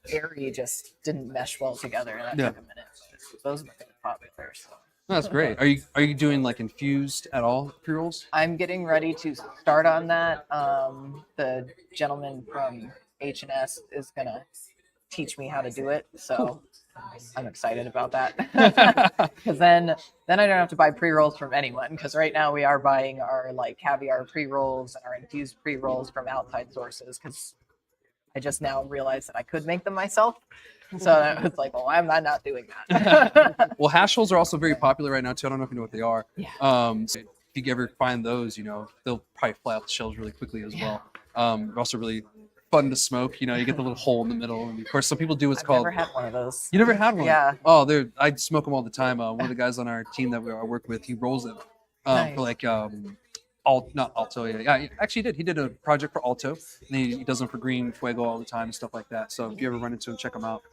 airy, just didn't mesh well together, and that took a minute. But those have been popular. So. That's great. Are you doing infused at all pre-rolls? I'm getting ready to start on that. The gentleman from H&S is gonna teach me how to do it, so cool. I'm excited about that. Because then I don't have to buy pre-rolls from anyone. Because right now we are buying our caviar pre-rolls and our infused pre-rolls from outside sources. Because I just now realized that I could make them myself. So I was like, well, I'm not doing that. Well, hash holes are also very popular right now too. I don't know if you know what they are. Yeah. So if you ever find those, they'll probably fly off the shelves really quickly as well. They're also really fun to smoke. You get the little hole in the middle, and of course, some people do what's called. I've never had one of those. You never had one? Yeah. Oh, I smoke them all the time. One of the guys on our team that I work with, he rolls them Nice. for not Alto. Yeah, actually he did. He did a project for Alto, and he does them for Green Fuego all the time and stuff like that. So if you ever run into him, check them out.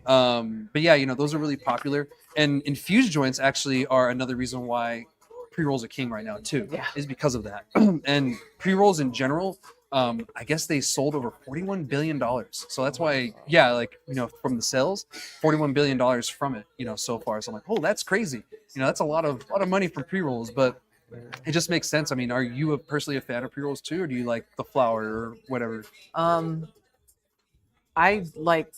But yeah, those are really popular. And infused joints actually are another reason why pre-rolls are king right now too. Yeah. Is because of that. And pre-rolls in general, I guess they sold over $41 billion. So that's why, from the sales, $41 billion from it, so far. So I'm like, oh, that's crazy. That's a lot of money for pre-rolls, but it just makes sense. I mean, are you personally a fan of pre-rolls too, or do you like the flower or whatever? I like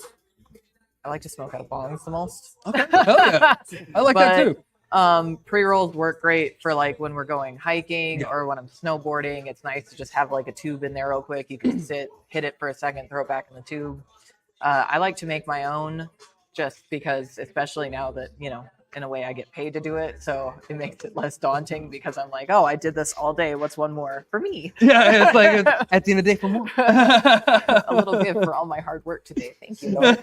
to smoke out of bongs the most. Okay, hell yeah. I like that too. Pre-rolls work great for when we're going hiking or when I'm snowboarding. It's nice to just have a tube in there real quick. You can sit, hit it for a second, throw it back in the tube. I like to make my own just because, especially now that, in a way I get paid to do it. So it makes it less daunting because I'm like, oh, I did this all day. What's one more for me? Yeah, it's at the end of the day for more. A little gift for all my hard work today. Thank you, Lord.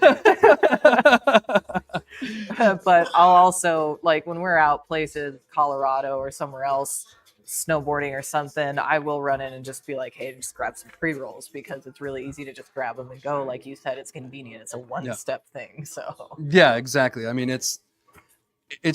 But I'll also, when we're out places, Colorado or somewhere else, snowboarding or something, I will run in and just be like, hey, just grab some pre-rolls because it's really easy to just grab them and go. Like you said, it's convenient. It's a one-step thing. So yeah, exactly. I mean, it's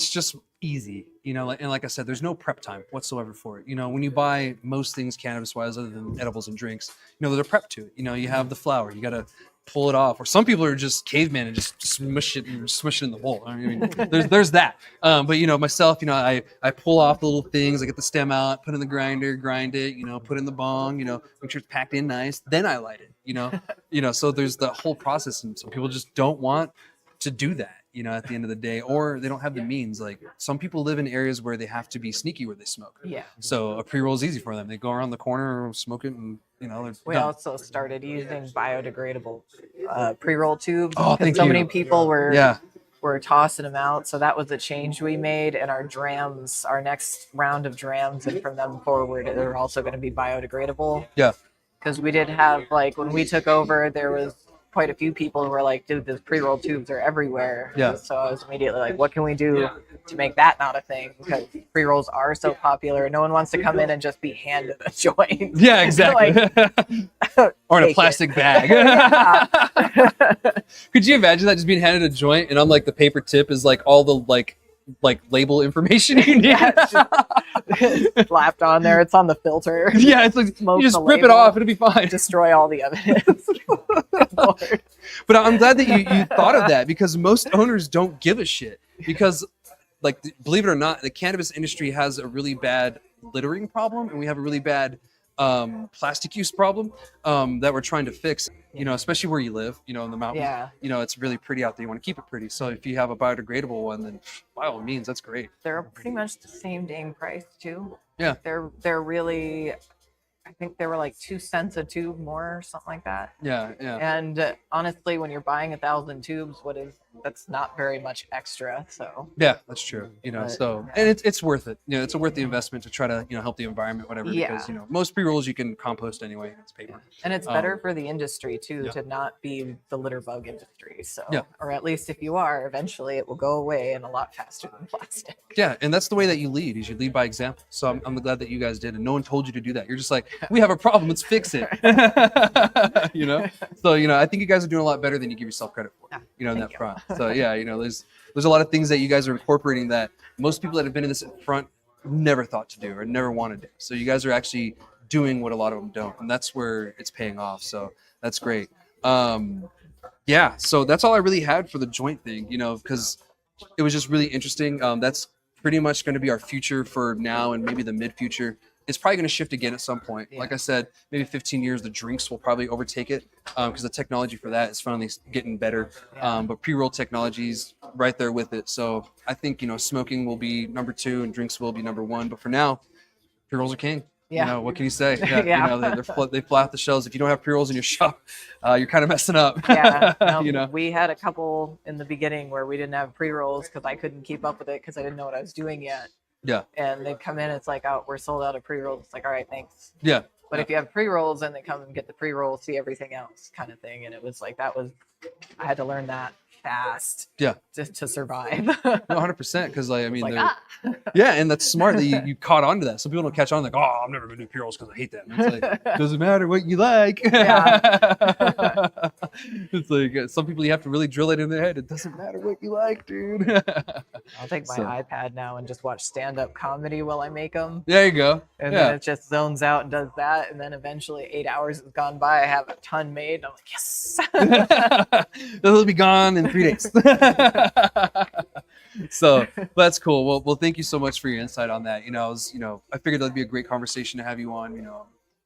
just easy, and like I said, there's no prep time whatsoever for it. When you buy most things cannabis wise other than edibles and drinks, there's a prep to it. You have the flower, you got to pull it off. Or some people are just cavemen and just smush it in the bowl. I mean, there's that. But you know, myself, you know, I pull off the little things. I get the stem out, put in the grinder, grind it. You know, put in the bong. You know, make sure it's packed in nice. Then I light it. You know. So there's the whole process, and some people just don't want to do that. You know, at the end of the day, or they don't have the means. Like some people live in areas where they have to be sneaky where they smoke. Yeah. So a pre-roll is easy for them. They go around the corner, smoke it, and you know, they're We done. also started using biodegradable pre-roll tubes. Oh, thank so you. many people Yeah. were tossing them out. So that was a change we made. And our drams, our next round of drams, and from them forward, they're also going to be biodegradable. Yeah. Because we did have, like, when we took over, there was quite a few people who were like, dude, the pre-roll tubes are everywhere. Yeah. So I was immediately like, what can we do to make that not a thing? Because pre-rolls are so popular. No one wants to come in and just be handed a joint. Yeah, exactly. Or in a Take plastic bag. Could you imagine that, just being handed a joint and on like the paper tip is like all the like label information you need? Slapped on there. It's on the filter. Yeah, it's like Smoke you just the rip it label. off, it'll be fine. Destroy all the evidence. Lord. But I'm glad that you thought of that, because most owners don't give a shit. Because, like, believe it or not, the cannabis industry has a really bad littering problem, and we have a really bad plastic use problem that we're trying to fix. You know, especially where you live, you know, in the mountains. Yeah. You know, it's really pretty out there. You want to keep it pretty. So if you have a biodegradable one, then by all means, that's great. They're pretty much the same dang price too. Yeah. They're really, I think they were like 2 cents a tube more or something like that. Yeah, yeah. And honestly, when you're buying 1,000 tubes, that's not very much extra. So Yeah, that's true. You know, But- so and it's worth it. You know, it's worth the investment to try to, you know, help the environment, whatever. Yeah. Because, you know, most pre-rolls you can compost anyway. It's paper. and it's better for the industry too yeah. to not be the litter bug industry. So Yeah. or at least if you are, eventually it will go away and a lot faster than plastic. Yeah, and that's the way that you lead. Is you lead by example. So I'm glad that you guys did, and no one told you to do that. You're just like, we have a problem, let's fix it. You know. So you know, I think you guys are doing a lot better than you give yourself credit for. Yeah, You know, in thank that you. front. So yeah, you know, there's a lot of things that you guys are incorporating that most people that have been in this front never thought to do or never wanted to do. So you guys are actually doing what a lot of them don't, and that's where it's paying off. So that's great. Yeah, so that's all I really had for the joint thing, you know, because it was just really interesting. That's pretty much going to be our future for now and maybe the mid future. It's probably going to shift again at some point. Yeah. Like I said, maybe 15 years, the drinks will probably overtake it because the technology for that is finally getting better. Yeah. But pre-roll technology's right there with it. So I think, you know, smoking will be number 2 and drinks will be number 1. But for now, pre-rolls are king. Yeah. You know, what can you say? Yeah. Yeah. You know, they fly off the shelves. If you don't have pre-rolls in your shop, you're kind of messing up. Yeah, no, You know? we had a couple in the beginning where we didn't have pre-rolls because I couldn't keep up with it because I didn't know what I was doing yet. Yeah. And they'd come in, it's like, oh, we're sold out of pre-rolls. It's like, all right, thanks. Yeah. But Yeah. if you have pre-rolls and they come and get the pre-rolls, see everything else kind of thing. And it was like, I had to learn that fast. Yeah. To survive. No, 100%. Because like, I mean, like, they're- yeah, and that's smart that you caught on to that. Some people don't catch on, like, oh, I'm never gonna do pre-rolls because I hate that. And it's like, doesn't matter what you like. Yeah. It's like some people you have to really drill it in their head. It doesn't matter what you like, dude. I'll take my So- iPad now and just watch stand-up comedy while I make them. There you go. And Yeah. then it just zones out and does that. And then eventually 8 hours has gone by. I have a ton made. And I'm like, yes. They'll be gone in 3 days. So that's cool. Well, thank you so much for your insight on that. You know, I figured that'd be a great conversation to have you on. You know,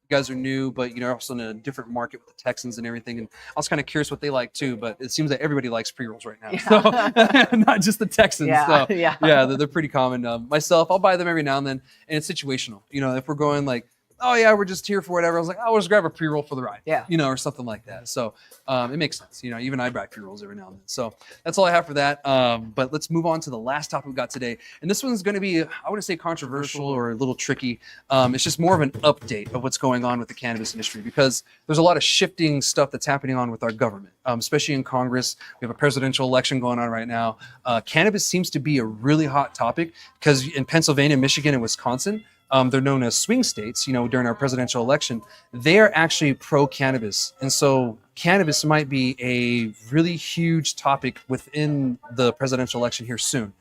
you guys are new, but you know, also in a different market with the Texans and everything. And I was kind of curious what they like too. But it seems that everybody likes pre-rolls right now, Yeah. so not just the Texans. Yeah, So yeah. yeah, they're pretty common. Myself, I'll buy them every now and then, and it's situational. You know, if we're going like, oh yeah, we're just here for whatever. I was like, oh, we'll just grab a pre-roll for the ride. Yeah. You know, or something like that. So it makes sense. You know, even I buy pre-rolls every now and then. So that's all I have for that. But let's move on to the last topic we got today. And this one's going to be, I wouldn't say controversial or a little tricky. It's just more of an update of what's going on with the cannabis industry, because there's a lot of shifting stuff that's happening on with our government, especially in Congress. We have a presidential election going on right now. Cannabis seems to be a really hot topic because in Pennsylvania, Michigan, and Wisconsin, they're known as swing states, you know, during our presidential election. They are actually pro-cannabis. And so cannabis might be a really huge topic within the presidential election here soon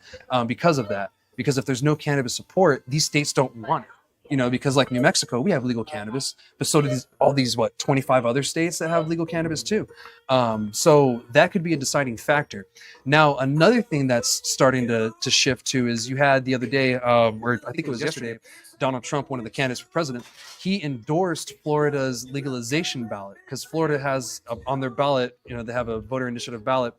because of that. Because if there's no cannabis support, these states don't want it. because like New Mexico, we have legal cannabis, but so do all these 25 other states that have legal cannabis too. So that could be a deciding factor. Now, another thing that's starting to shift to is you had the other day, or I think it was yesterday, Donald Trump, one of the candidates for president, he endorsed Florida's legalization ballot because Florida has on their ballot, they have a voter initiative ballot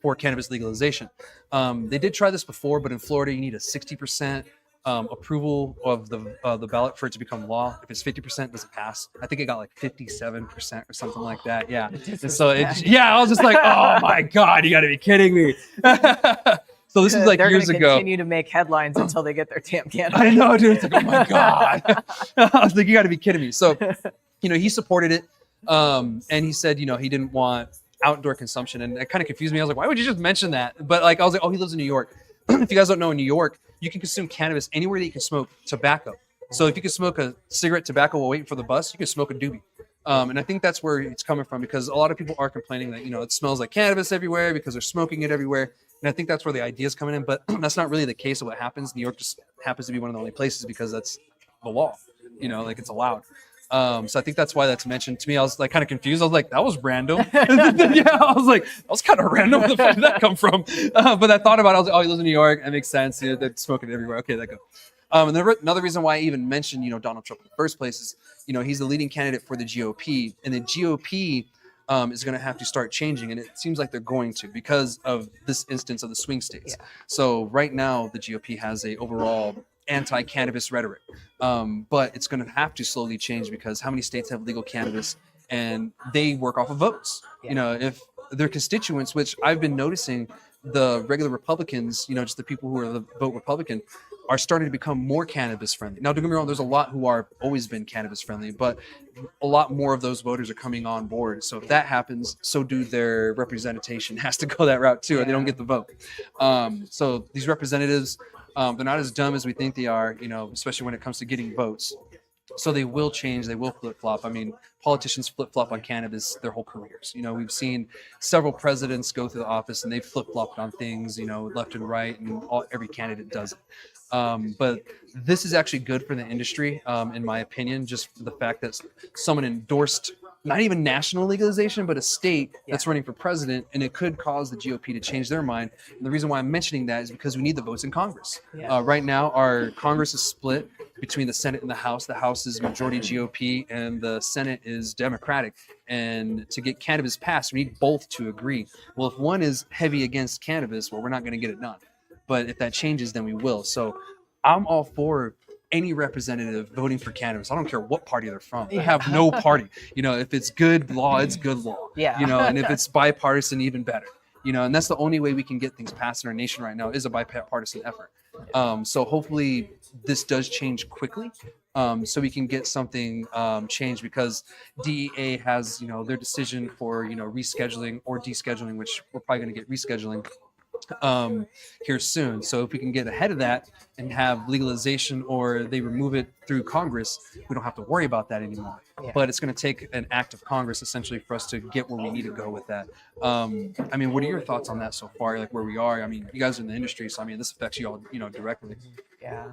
for cannabis legalization. They did try this before, but in Florida, you need a 60% approval of the ballot for it to become law. If it's 50%, it doesn't pass. I think it got like 57% or something like that. Yeah. And so I was just like, oh my God, you got to be kidding me. So this is like They're years ago. Continue to make headlines until they get their damn cannabis. I know, dude. It's like, oh my God. I was like, you got to be kidding me. So, he supported it. And he said, he didn't want outdoor consumption. And it kind of confused me. I was like, why would you just mention that? But like, I was like, oh, he lives in New York. If you guys don't know, in New York, you can consume cannabis anywhere that you can smoke tobacco. So if you can smoke a cigarette tobacco while waiting for the bus, you can smoke a doobie. And I think that's where it's coming from, because a lot of people are complaining that, it smells like cannabis everywhere because they're smoking it everywhere. And I think that's where the idea is coming in, but that's not really the case of what happens. New York just happens to be one of the only places because that's the law, like it's allowed. So I think that's why that's mentioned to me. I was like kind of confused. I was like, that was random. I was like, that was kind of random. Where the fuck did that come from? But I thought about it. I was like, oh, he lives in New York. That makes sense. They're smoking it everywhere. Okay, that go. And then another reason why I even mentioned, Donald Trump in the first place is, he's the leading candidate for the GOP, and the GOP is going to have to start changing, and it seems like they're going to because of this instance of the swing states. Yeah. So right now, the GOP has a overall anti-cannabis rhetoric, but it's going to have to slowly change because how many states have legal cannabis, and they work off of votes. Yeah. If their constituents, which I've been noticing, the regular Republicans, just the people who are the vote Republican, are starting to become more cannabis friendly. Now, don't get me wrong, there's a lot who are always been cannabis friendly, but a lot more of those voters are coming on board. So if that happens, so do their representation has to go that route too, or they don't get the vote. So these representatives, they're not as dumb as we think they are, especially when it comes to getting votes. So they will change, they will flip-flop. I mean, politicians flip-flop on cannabis their whole careers. We've seen several presidents go through the office and they've flip-flopped on things, left and right, and every candidate does it. But this is actually good for the industry, in my opinion, just for the fact that someone endorsed not even national legalization, but a state that's running for president, and it could cause the GOP to change their mind. And the reason why I'm mentioning that is because we need the votes in Congress. Yeah. Right now, our Congress is split between the Senate and the House. The House is majority GOP, and the Senate is Democratic. And to get cannabis passed, we need both to agree. Well, if one is heavy against cannabis, well, we're not going to get it done. But if that changes, then we will. So I'm all for any representative voting for cannabis. I don't care what party they're from. I have no party. If it's good law, it's good law. Yeah. And if it's bipartisan, even better. And that's the only way we can get things passed in our nation right now is a bipartisan effort. So hopefully this does change quickly, so we can get something changed, because DEA has, their decision for, rescheduling or descheduling, which we're probably going to get rescheduling here soon. So if we can get ahead of that and have legalization, or they remove it through Congress, we don't have to worry about that anymore. Yeah. But it's going to take an act of Congress essentially for us to get where we need to go with that. I mean, what are your thoughts on that so far? Like where we are? I mean, you guys are in the industry, so I mean, this affects you all, directly. Yeah.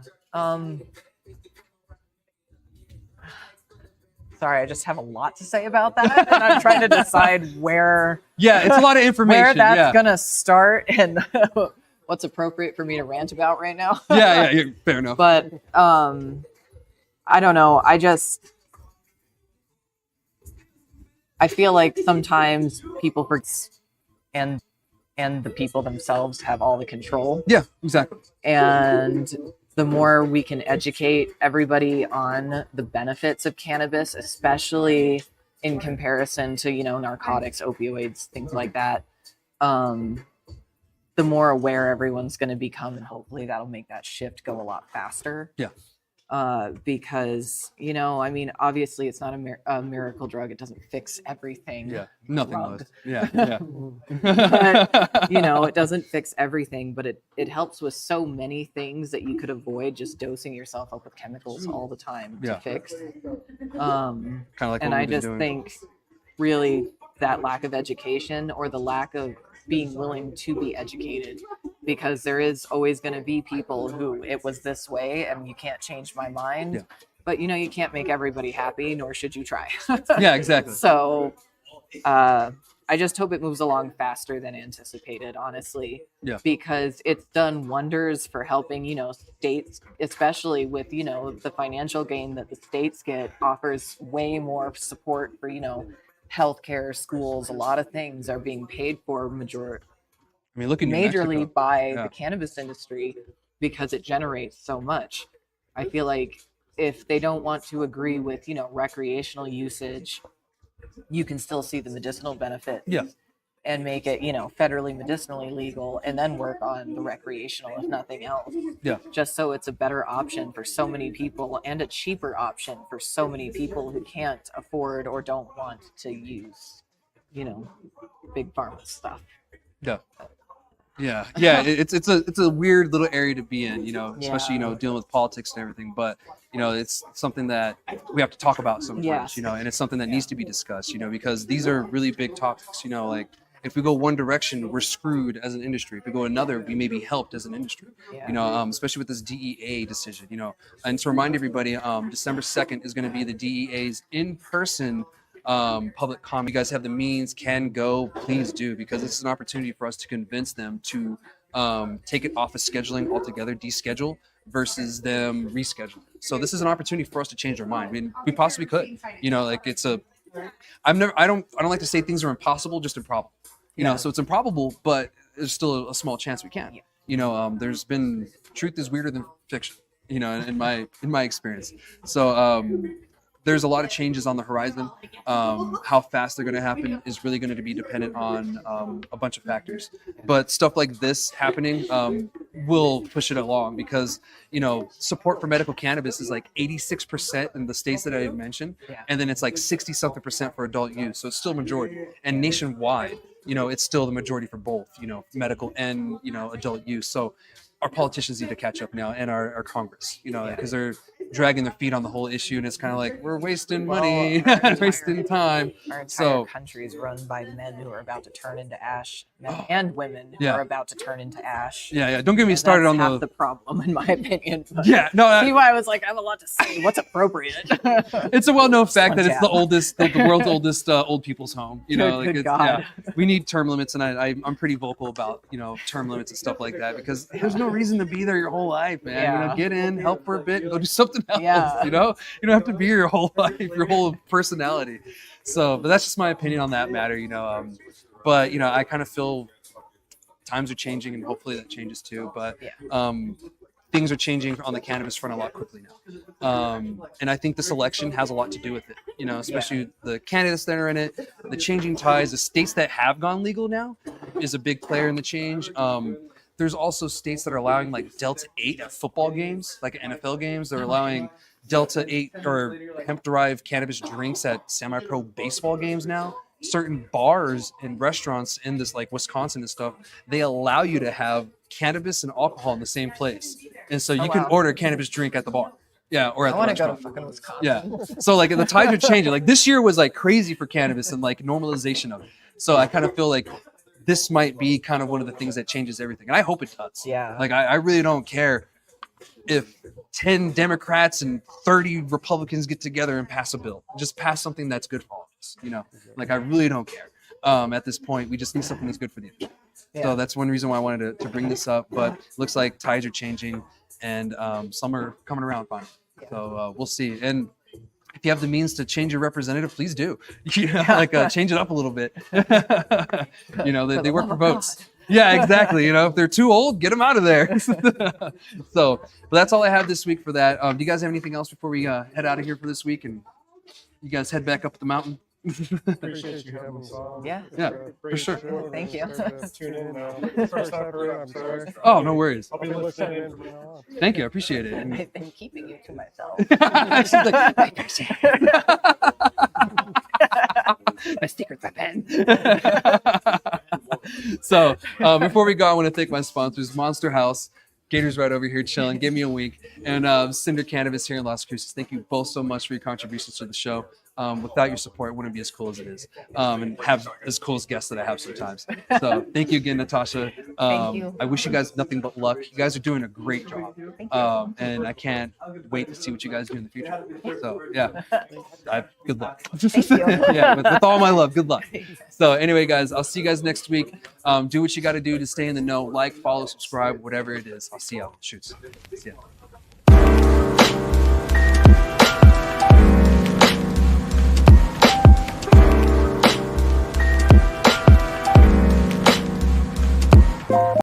Sorry, I just have a lot to say about that, and I'm trying to decide where. Yeah, it's a lot of information. Where that's gonna start, and what's appropriate for me to rant about right now. Yeah, fair enough. But I don't know. I feel like sometimes people forget, and the people themselves have all the control. Yeah, exactly. And the more we can educate everybody on the benefits of cannabis, especially in comparison to, narcotics, opioids, things like that, the more aware everyone's going to become, and hopefully that'll make that shift go a lot faster. Yeah. Because, I mean, obviously it's not a miracle drug. It doesn't fix everything. Yeah, nothing does. Yeah. But, it doesn't fix everything, but it helps with so many things that you could avoid just dosing yourself up with chemicals all the time to fix. Kind of like, and I just think really that lack of education, or the lack of being willing to be educated, because there is always going to be people who it was this way and you can't change my mind. Yeah. But you can't make everybody happy, nor should you try. Yeah, exactly. So I just hope it moves along faster than anticipated, honestly. Yeah. Because it's done wonders for helping, states, especially with, the financial gain that the states get, offers way more support for, healthcare, schools. A lot of things are being paid for I mean, look at New majorly Mexico. by Yeah. the cannabis industry because it generates so much. I feel like if they don't want to agree with, recreational usage, you can still see the medicinal benefits. Yeah. And make it, federally medicinally legal, and then work on the recreational, if nothing else. Yeah. Just so it's a better option for so many people and a cheaper option for so many people who can't afford or don't want to use, big pharma stuff. Yeah. Yeah. It's a weird little area to be in, especially, dealing with politics and everything. But, it's something that we have to talk about sometimes, and it's something that needs to be discussed, because these are really big topics, like if we go one direction, we're screwed as an industry. If we go another, we may be helped as an industry, especially with this DEA decision, and to remind everybody, December 2nd is going to be the DEA's in-person public comment. You guys have the means, can go, please do, because this is an opportunity for us to convince them to take it off of scheduling altogether, deschedule, versus them reschedule. So this is an opportunity for us to change our mind. I mean, we possibly could, I don't like to say things are impossible, just improbable. So it's improbable, but there's still a small chance we can. There's been, truth is weirder than fiction, in my experience. So there's a lot of changes on the horizon. How fast they're going to happen is really going to be dependent on a bunch of factors. But stuff like this happening will push it along because, support for medical cannabis is like 86% in the states that I had mentioned. Yeah. And then it's like 60-something% for adult use. So it's still a majority. And nationwide, it's still the majority for both, medical and, adult use. So our politicians need to catch up now, and our Congress, because they're dragging their feet on the whole issue, and it's kind of like we're wasting money, wasting time. Our entire country is run by men who are about to turn into ash, and women who are about to turn into ash. Yeah. Don't get me started on half the problem, in my opinion. But yeah, no. See why I was like, I have a lot to say. What's appropriate? It's a well-known fact that it's the oldest, the world's oldest old people's home. Good God. Yeah, we need term limits, and I'm pretty vocal about term limits and stuff like that because there's no reason to be there your whole life, man. Yeah. Get in, help for a bit, and go do something else. Yeah. You don't have to be here your whole life, your whole personality. So, but that's just my opinion on that matter. But I kind of feel times are changing, and hopefully that changes too. But things are changing on the cannabis front a lot quickly now. And I think this election has a lot to do with it, especially the candidates that are in it, the changing tides. The states that have gone legal now is a big player in the change. There's also states that are allowing like Delta 8 at football games, like NFL games. They're allowing Delta 8 or hemp-derived cannabis drinks at semi-pro baseball games now. Certain bars and restaurants in this, like Wisconsin and stuff, they allow you to have cannabis and alcohol in the same place. And so you can order a cannabis drink at the bar. Yeah, or at the restaurant. I want to go to fucking Wisconsin. Yeah. So like the tides are changing. Like this year was like crazy for cannabis and like normalization of it. So I kind of feel like this might be kind of one of the things that changes everything. And I hope it does. Yeah. Like I really don't care if 10 Democrats and 30 Republicans get together and pass a bill. Just pass something that's good for all of us. Like I really don't care. At this point, we just need something that's good for the industry. Yeah. So that's one reason why I wanted to bring this up. But it looks like tides are changing and some are coming around finally. Yeah. So we'll see. And if you have the means to change your representative, please do. Change it up a little bit. They work for votes. Yeah, exactly. If they're too old, get them out of there. So, but that's all I have this week for that. Do you guys have anything else before we head out of here for this week and you guys head back up the mountain? Appreciate you having us on. Yeah, for sure. Thank you. Tune in. First time for I'm sorry. Oh, no worries. I'll be listening in from now on. Thank you. I appreciate it. I've been keeping you to myself. She's like, my secret weapon. So before we go, I want to thank my sponsors, Monster House. Gator's right over here chilling. Give me a wink. And Cinder Cannabis here in Las Cruces. Thank you both so much for your contributions to the show. without your support, it wouldn't be as cool as it is, and have as cool as guests that I have sometimes. So thank you again, Natasha. Thank you. I wish you guys nothing but luck. You guys are doing a great job, Thank you. and I can't wait to see what you guys do in the future. So yeah, good luck. Thank you. Yeah, with all my love, good luck. So anyway, guys, I'll see you guys next week. Do what you got to do to stay in the know. Like, follow, subscribe, whatever it is. I'll see y'all. Shoots. See ya.